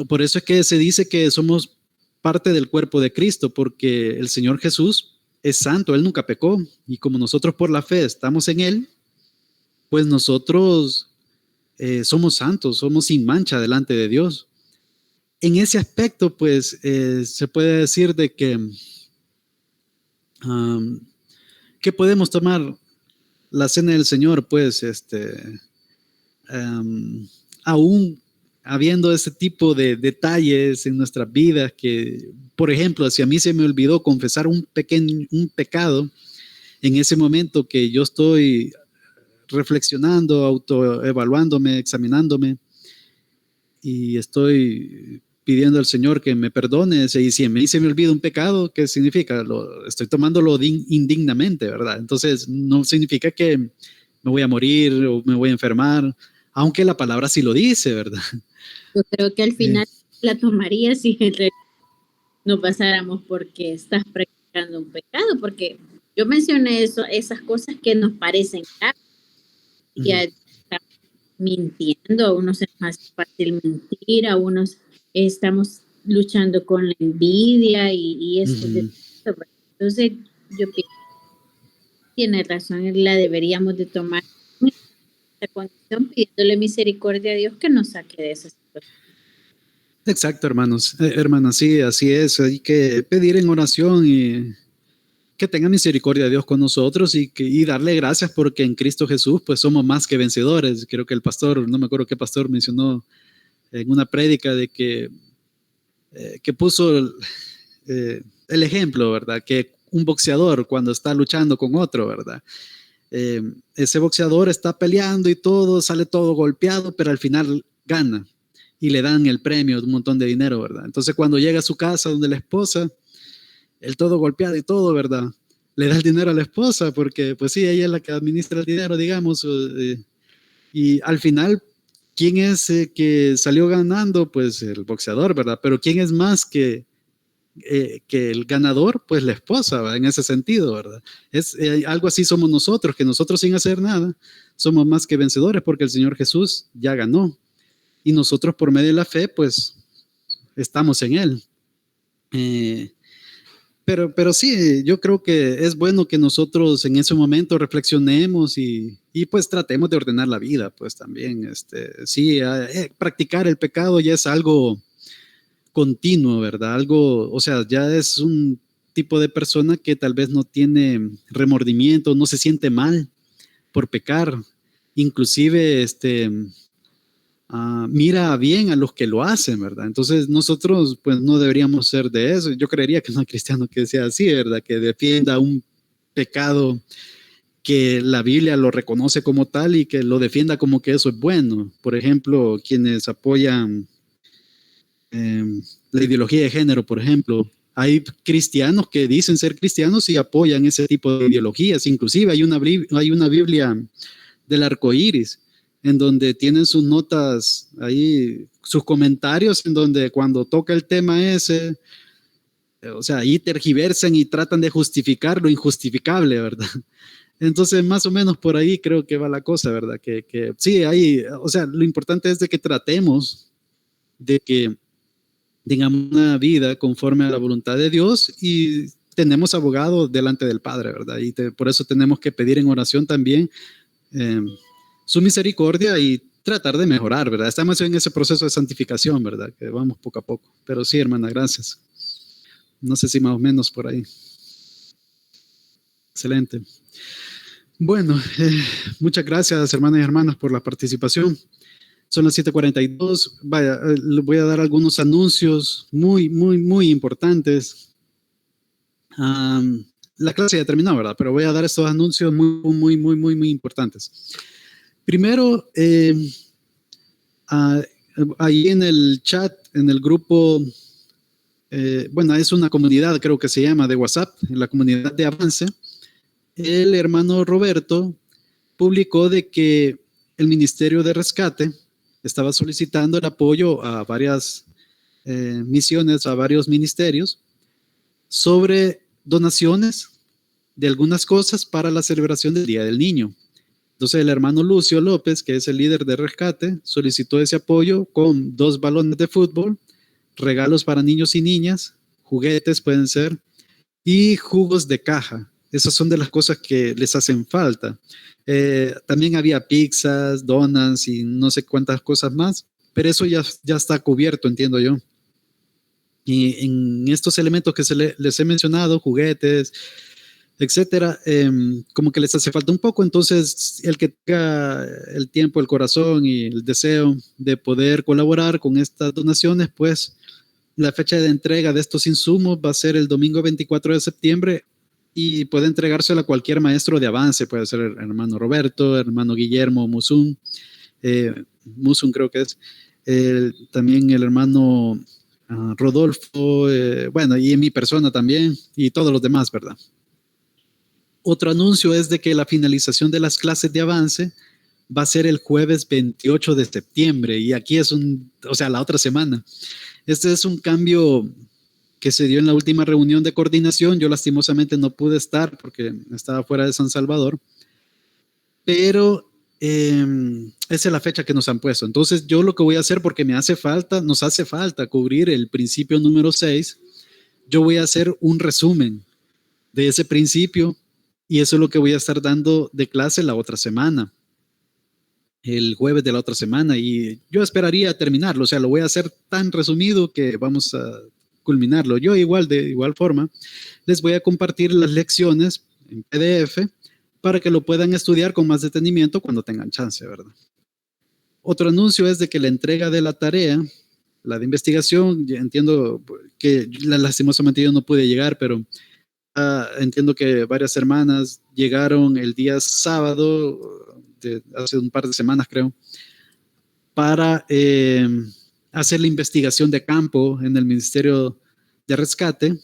Por eso es que se dice que somos parte del cuerpo de Cristo, porque el Señor Jesús es santo, Él nunca pecó. Y como nosotros por la fe estamos en Él, pues nosotros somos santos, somos sin mancha delante de Dios. En ese aspecto, pues, se puede decir de que podemos tomar la cena del Señor, pues, aún habiendo ese tipo de detalles en nuestras vidas que, por ejemplo, si a mí se me olvidó confesar un pecado en ese momento que yo estoy reflexionando, autoevaluándome, examinándome, y estoy pidiendo al Señor que me perdone, y si a mí se me olvida un pecado, ¿qué significa? Estoy tomándolo indignamente, ¿verdad? Entonces, no significa que me voy a morir o me voy a enfermar, aunque la palabra sí lo dice, ¿verdad?
Yo creo que al final la tomaría si en realidad no pasáramos porque estás practicando un pecado, porque yo mencioné esas cosas que nos parecen graves. Ya estamos mintiendo, a unos es más fácil mentir, a unos estamos luchando con la envidia y esto. Entonces, yo pienso que tiene razón, la deberíamos de tomar en esta condición, pidiéndole misericordia a Dios que nos saque de esa situación.
Exacto, hermanos, hermanas, sí, así es. Hay que pedir en oración y que tenga misericordia de Dios con nosotros y darle gracias porque en Cristo Jesús pues somos más que vencedores. Creo que el pastor, no me acuerdo qué pastor mencionó en una prédica de que puso el ejemplo, ¿verdad? Que un boxeador cuando está luchando con otro, ¿verdad? Ese boxeador está peleando y todo, sale todo golpeado, pero al final gana y le dan el premio de un montón de dinero, ¿verdad? Entonces cuando llega a su casa donde la esposa, el todo golpeado y todo, ¿verdad? Le da el dinero a la esposa porque, pues sí, ella es la que administra el dinero, digamos, y al final, ¿quién es que salió ganando? Pues el boxeador, ¿verdad? Pero ¿quién es más que el ganador? Pues la esposa, ¿verdad? En ese sentido, ¿verdad? Es algo así somos nosotros, que nosotros sin hacer nada somos más que vencedores porque el Señor Jesús ya ganó y nosotros por medio de la fe, pues estamos en Él. Pero sí, yo creo que es bueno que nosotros en ese momento reflexionemos y pues tratemos de ordenar la vida, pues también, sí, practicar el pecado ya es algo continuo, ¿verdad? Algo, o sea, ya es un tipo de persona que tal vez no tiene remordimiento, no se siente mal por pecar, inclusive, mira bien a los que lo hacen, ¿verdad? Entonces nosotros pues no deberíamos ser de eso. Yo creería que no hay cristiano que sea así, ¿verdad? Que defienda un pecado que la Biblia lo reconoce como tal y que lo defienda como que eso es bueno. Por ejemplo, quienes apoyan la ideología de género, por ejemplo. Hay cristianos que dicen ser cristianos y apoyan ese tipo de ideologías. Inclusive hay una Biblia del arco iris en donde tienen sus notas ahí, sus comentarios, en donde cuando toca el tema ese, o sea, ahí tergiversan y tratan de justificar lo injustificable, ¿verdad? Entonces, más o menos por ahí creo que va la cosa, ¿verdad? Que sí, hay, o sea, lo importante es de que tratemos de que tengamos una vida conforme a la voluntad de Dios y tenemos abogado delante del Padre, ¿verdad? Y por eso tenemos que pedir en oración también su misericordia y tratar de mejorar, ¿verdad? Estamos en ese proceso de santificación, ¿verdad? Que vamos poco a poco. Pero sí, hermana, gracias. No sé si más o menos por ahí. Excelente. Bueno, muchas gracias, hermanas y hermanos, por la participación. Son las 7:42. Vaya, le voy a dar algunos anuncios muy importantes. La clase ya terminó, ¿verdad? Pero voy a dar estos anuncios muy importantes. Primero, ahí en el chat, en el grupo, bueno, es una comunidad, creo que se llama, de WhatsApp, en la comunidad de Avance, el hermano Roberto publicó de que el Ministerio de Rescate estaba solicitando el apoyo a varias misiones, a varios ministerios, sobre donaciones de algunas cosas para la celebración del Día del Niño. Entonces el hermano Lucio López, que es el líder de rescate, solicitó ese apoyo con 2 balones de fútbol, regalos para niños y niñas, juguetes pueden ser, y jugos de caja. Esas son de las cosas que les hacen falta. También había pizzas, donuts y no sé cuántas cosas más, pero eso ya está cubierto, entiendo yo. Y en estos elementos que les he mencionado, juguetes, etcétera, como que les hace falta un poco. Entonces, el que tenga el tiempo, el corazón y el deseo de poder colaborar con estas donaciones, pues la fecha de entrega de estos insumos va a ser el domingo 24 de septiembre y puede entregárselo a cualquier maestro de Avance. Puede ser el hermano Roberto, el hermano Guillermo Musun, Musun creo que es, también el hermano Rodolfo, bueno, y en mi persona también, y todos los demás, ¿verdad? Otro anuncio es de que la finalización de las clases de Avance va a ser el jueves 28 de septiembre, y aquí es la otra semana. Este es un cambio que se dio en la última reunión de coordinación. Yo lastimosamente no pude estar porque estaba fuera de San Salvador, pero esa es la fecha que nos han puesto. Entonces yo lo que voy a hacer, porque nos hace falta cubrir el principio número 6, yo voy a hacer un resumen de ese principio y eso es lo que voy a estar dando de clase la otra semana, el jueves de la otra semana, y yo esperaría terminarlo. O sea, lo voy a hacer tan resumido que vamos a culminarlo. Yo de igual forma les voy a compartir las lecciones en PDF para que lo puedan estudiar con más detenimiento cuando tengan chance, ¿verdad? Otro anuncio es de que la entrega de la tarea, la de investigación, entiendo que lastimosamente yo no pude llegar, pero entiendo que varias hermanas llegaron el día sábado, hace un par de semanas creo, para hacer la investigación de campo en el Ministerio de Rescate.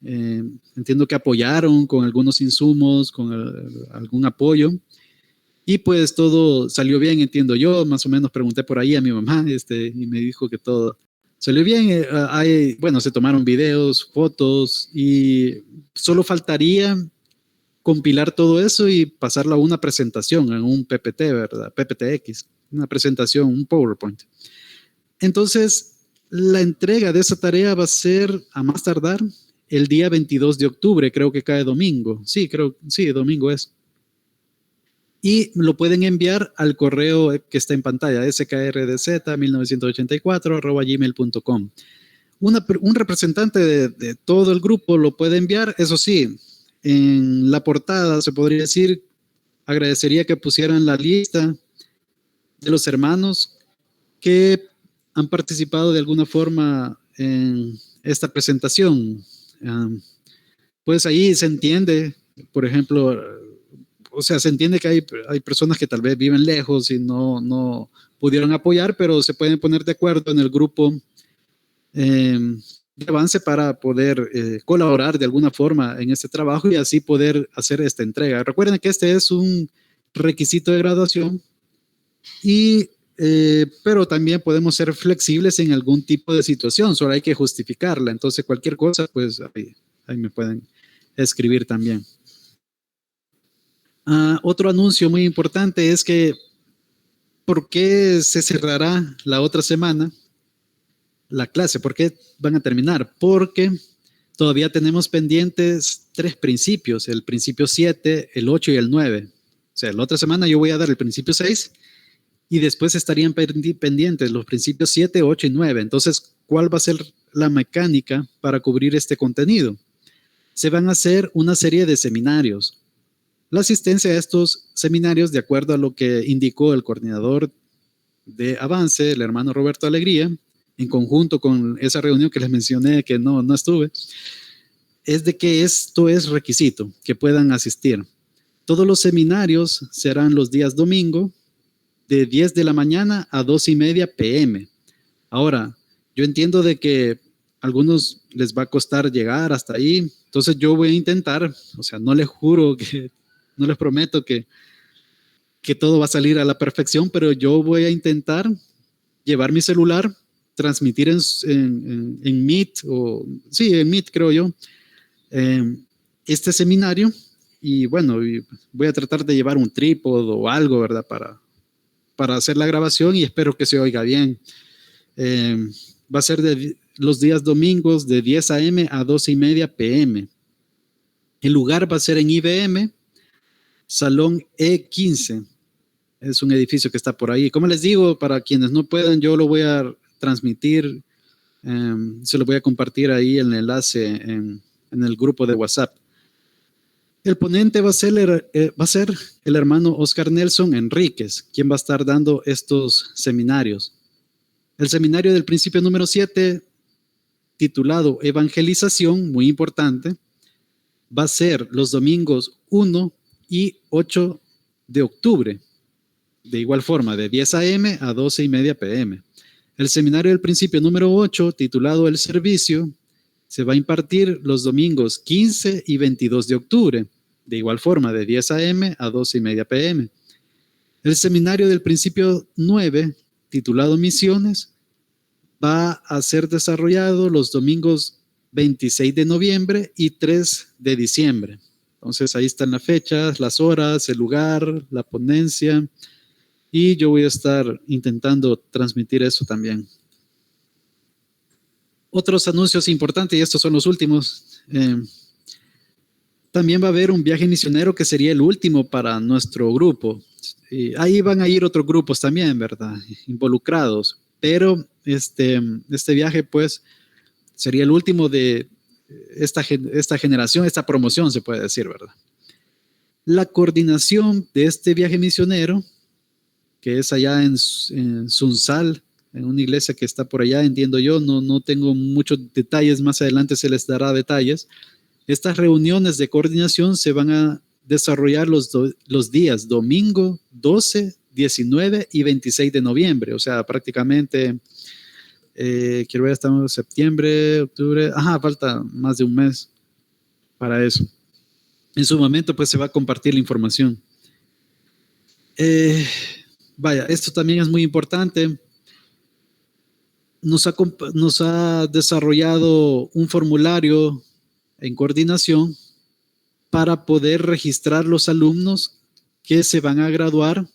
Entiendo que apoyaron con algunos insumos, con algún apoyo, y pues todo salió bien, entiendo yo. Más o menos pregunté por ahí a mi mamá y me dijo que todo salió bien. Se tomaron videos, fotos, y solo faltaría compilar todo eso y pasarlo a una presentación en un PPT, ¿verdad? PPTX, una presentación, un PowerPoint. Entonces, la entrega de esa tarea va a ser a más tardar el día 22 de octubre, creo que cae domingo. Sí, domingo es. Y lo pueden enviar al correo que está en pantalla, skrdz1984@gmail.com. Un representante de todo el grupo lo puede enviar. Eso sí, en la portada se podría decir, agradecería que pusieran la lista de los hermanos que han participado de alguna forma en esta presentación. Pues ahí se entiende, por ejemplo, se entiende que hay personas que tal vez viven lejos y no pudieron apoyar, pero se pueden poner de acuerdo en el grupo de Avance para poder colaborar de alguna forma en este trabajo y así poder hacer esta entrega. Recuerden que este es un requisito de graduación, pero también podemos ser flexibles en algún tipo de situación, solo hay que justificarla. Entonces cualquier cosa, pues ahí me pueden escribir también. Otro anuncio muy importante es que ¿por qué se cerrará la otra semana la clase? ¿Por qué van a terminar? Porque todavía tenemos pendientes 3 principios, el principio 7, el 8 y el 9. O sea, la otra semana yo voy a dar el principio 6 y después estarían pendientes los principios 7, 8 y 9. Entonces, ¿cuál va a ser la mecánica para cubrir este contenido? Se van a hacer una serie de seminarios. La asistencia a estos seminarios, de acuerdo a lo que indicó el coordinador de avance, el hermano Roberto Alegría, en conjunto con esa reunión que les mencioné que no estuve, es de que esto es requisito, que puedan asistir. Todos los seminarios serán los días domingo, de 10 de la mañana a 2:30 p.m. Ahora, yo entiendo de que a algunos les va a costar llegar hasta ahí, entonces yo voy a intentar, o sea, no les juro que, no les prometo que todo va a salir a la perfección, pero yo voy a intentar llevar mi celular, transmitir en Meet, o sí, en Meet creo yo, este seminario, y bueno, y voy a tratar de llevar un trípode o algo, ¿verdad? Para hacer la grabación y espero que se oiga bien. Va a ser los días domingos de 10 a.m. a 2:30 p.m. El lugar va a ser en IBM, Salón E15. Es un edificio que está por ahí. Como les digo, para quienes no puedan, yo lo voy a transmitir, se lo voy a compartir ahí el enlace en el grupo de WhatsApp. El ponente va a ser el hermano Oscar Nelson Enríquez, quien va a estar dando estos seminarios. El seminario del principio número 7, titulado Evangelización, muy importante, va a ser los domingos 1 y 8 de octubre, de igual forma, de 10 a.m. a 12:30 p.m. El seminario del principio número 8, titulado El Servicio, se va a impartir los domingos 15 y 22 de octubre, de igual forma, de 10 a.m. a 12:30 p.m. El seminario del principio 9, titulado Misiones, va a ser desarrollado los domingos 26 de noviembre y 3 de diciembre. Entonces ahí están las fechas, las horas, el lugar, la ponencia, y yo voy a estar intentando transmitir eso también. Otros anuncios importantes, y estos son los últimos. También va a haber un viaje misionero que sería el último para nuestro grupo. Y ahí van a ir otros grupos también, ¿verdad? Involucrados. Pero este viaje, pues, sería el último de esta generación, esta promoción, se puede decir, ¿verdad? La coordinación de este viaje misionero, que es allá en Sunsal, en una iglesia que está por allá, entiendo yo, no tengo muchos detalles, más adelante se les dará detalles. Estas reuniones de coordinación se van a desarrollar los días domingo 12, 19 y 26 de noviembre, o sea, prácticamente, quiero ver, estamos en septiembre, octubre, falta más de un mes para eso. En su momento, pues, se va a compartir la información. Vaya, esto también es muy importante. Nos ha desarrollado un formulario en coordinación para poder registrar los alumnos que se van a graduar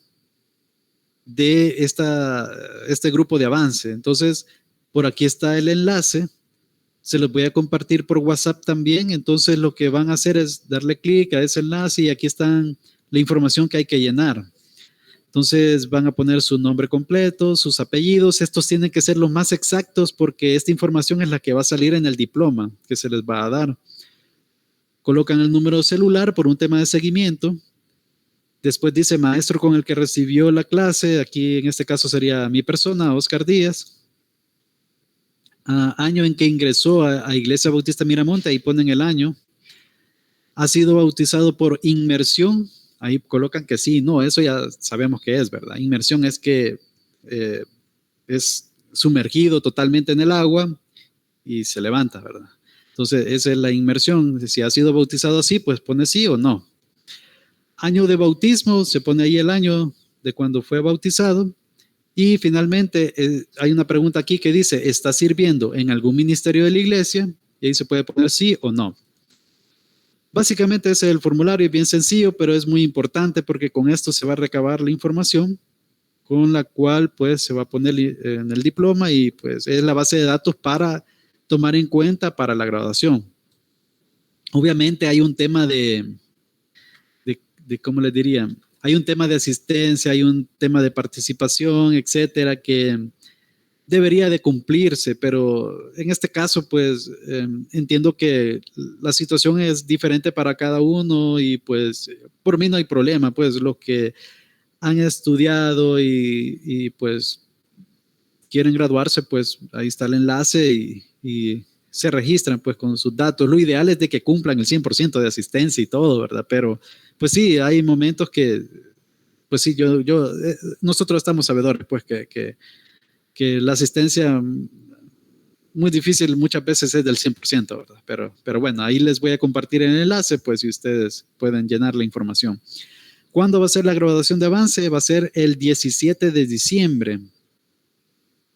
de este grupo de avance. Entonces, por aquí está el enlace. Se los voy a compartir por WhatsApp también. Entonces, lo que van a hacer es darle clic a ese enlace y aquí están la información que hay que llenar. Entonces van a poner su nombre completo, sus apellidos. Estos tienen que ser los más exactos porque esta información es la que va a salir en el diploma que se les va a dar. Colocan el número celular por un tema de seguimiento. Después dice maestro con el que recibió la clase. Aquí en este caso sería mi persona, Oscar Díaz. Año en que ingresó a Iglesia Bautista Miramonte, ahí ponen el año. Ha sido bautizado por inmersión. Ahí colocan que sí, no, eso ya sabemos que es, ¿verdad? Inmersión es que es sumergido totalmente en el agua y se levanta, ¿verdad? Entonces, esa es la inmersión. Si ha sido bautizado así, pues pone sí o no. Año de bautismo, se pone ahí el año de cuando fue bautizado. Y finalmente, hay una pregunta aquí que dice, ¿está sirviendo en algún ministerio de la iglesia? Y ahí se puede poner sí o no. Básicamente ese es el formulario, es bien sencillo, pero es muy importante porque con esto se va a recabar la información con la cual pues se va a poner en el diploma y pues es la base de datos para tomar en cuenta para la graduación. Obviamente hay un tema de ¿cómo les diría? Hay un tema de asistencia, hay un tema de participación, etcétera, que debería de cumplirse, pero en este caso, pues, entiendo que la situación es diferente para cada uno y, pues, por mí no hay problema, pues, lo que han estudiado y pues quieren graduarse, pues ahí está el enlace y se registran pues con sus datos. Lo ideal es de que cumplan el 100% de asistencia y todo, ¿verdad? Pero pues sí, hay momentos que, pues sí, nosotros estamos sabedores pues que la asistencia muy difícil muchas veces es del 100%, ¿verdad? Pero bueno, ahí les voy a compartir el enlace, pues si ustedes pueden llenar la información. ¿Cuándo va a ser la graduación de avance? Va a ser el 17 de diciembre.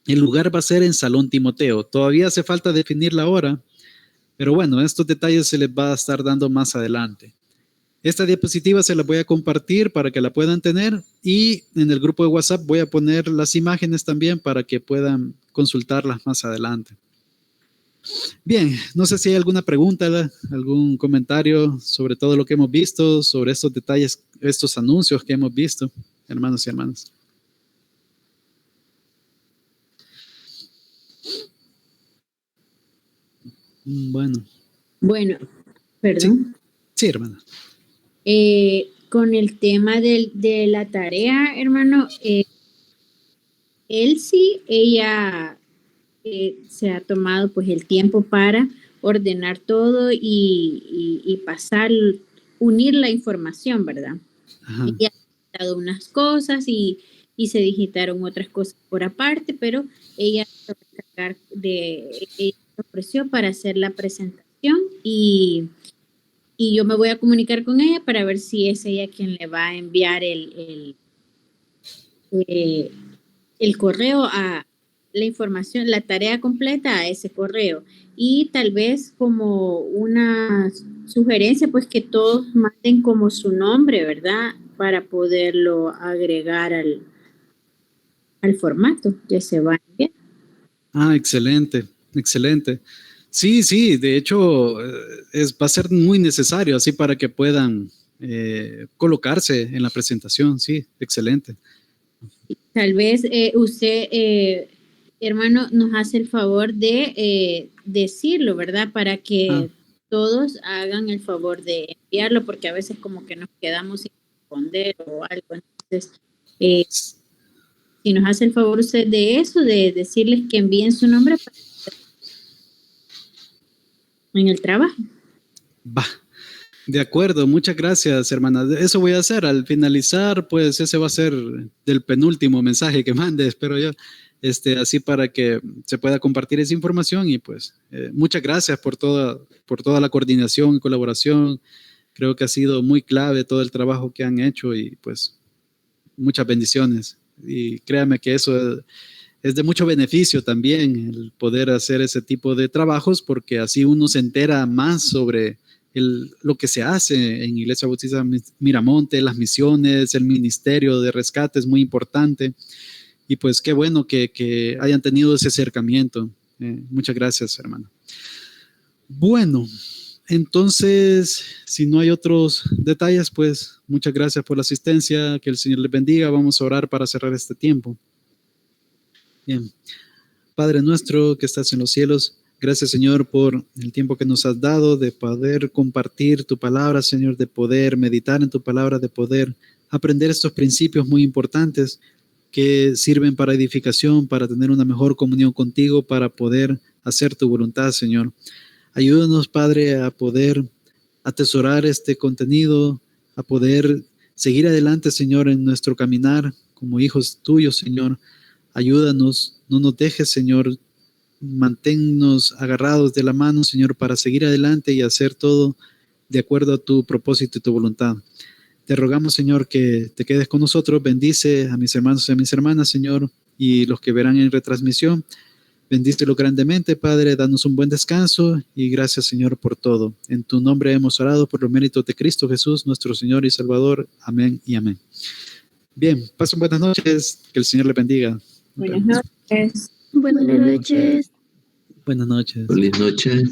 El lugar va a ser en Salón Timoteo. Todavía hace falta definir la hora, pero bueno, estos detalles se les va a estar dando más adelante. Esta diapositiva se la voy a compartir para que la puedan tener y en el grupo de WhatsApp voy a poner las imágenes también para que puedan consultarlas más adelante. Bien, no sé si hay alguna pregunta, algún comentario sobre todo lo que hemos visto, sobre estos detalles, estos anuncios que hemos visto, hermanos y hermanas. Bueno,
perdón.
Sí, hermana.
Con el tema de la tarea, hermano, ella se ha tomado pues el tiempo para ordenar todo y pasar, unir la información, ¿verdad?
Ajá.
Y ha digitado unas cosas y se digitaron otras cosas por aparte, pero ella ofreció para hacer la presentación y yo me voy a comunicar con ella para ver si es ella quien le va a enviar el correo a la información, la tarea completa a ese correo. Y tal vez como una sugerencia, pues que todos manden como su nombre, ¿verdad? Para poderlo agregar al formato que se va a enviar.
Ah, excelente, excelente. Sí, de hecho va a ser muy necesario así para que puedan colocarse en la presentación, sí, excelente.
Tal vez usted, hermano, nos hace el favor de decirlo, ¿verdad? Para que todos hagan el favor de enviarlo, porque a veces como que nos quedamos sin responder o algo. Entonces, si nos hace el favor usted de eso, de decirles que envíen su nombre en el trabajo.
Va, de acuerdo, muchas gracias, hermana. Eso voy a hacer al finalizar, pues ese va a ser del penúltimo mensaje que mande, espero yo, así para que se pueda compartir esa información y pues muchas gracias por toda la coordinación y colaboración. Creo que ha sido muy clave todo el trabajo que han hecho y pues muchas bendiciones. Y créame que eso es de mucho beneficio también, el poder hacer ese tipo de trabajos, porque así uno se entera más sobre lo que se hace en Iglesia Bautista Miramonte, las misiones, el ministerio de rescate es muy importante. Y pues qué bueno que hayan tenido ese acercamiento. Muchas gracias, hermano. Bueno, entonces, si no hay otros detalles, pues muchas gracias por la asistencia, que el Señor les bendiga. Vamos a orar para cerrar este tiempo. Bien. Padre nuestro que estás en los cielos, gracias, Señor, por el tiempo que nos has dado de poder compartir tu palabra, Señor, de poder meditar en tu palabra, de poder aprender estos principios muy importantes que sirven para edificación, para tener una mejor comunión contigo, para poder hacer tu voluntad, Señor. Ayúdanos, Padre, a poder atesorar este contenido, a poder seguir adelante, Señor, en nuestro caminar como hijos tuyos, Señor. Ayúdanos, no nos dejes, Señor, manténnos agarrados de la mano, Señor, para seguir adelante y hacer todo de acuerdo a tu propósito y tu voluntad. Te rogamos, Señor, que te quedes con nosotros. Bendice a mis hermanos y a mis hermanas, Señor, y los que verán en retransmisión. Bendícelo grandemente, Padre. Danos un buen descanso y gracias, Señor, por todo. En tu nombre hemos orado por los méritos de Cristo Jesús, nuestro Señor y Salvador. Amén y amén. Bien, pasen buenas noches. Que el Señor les bendiga.
Buenas noches.
Buenas noches.
Buenas noches.
Feliz noche.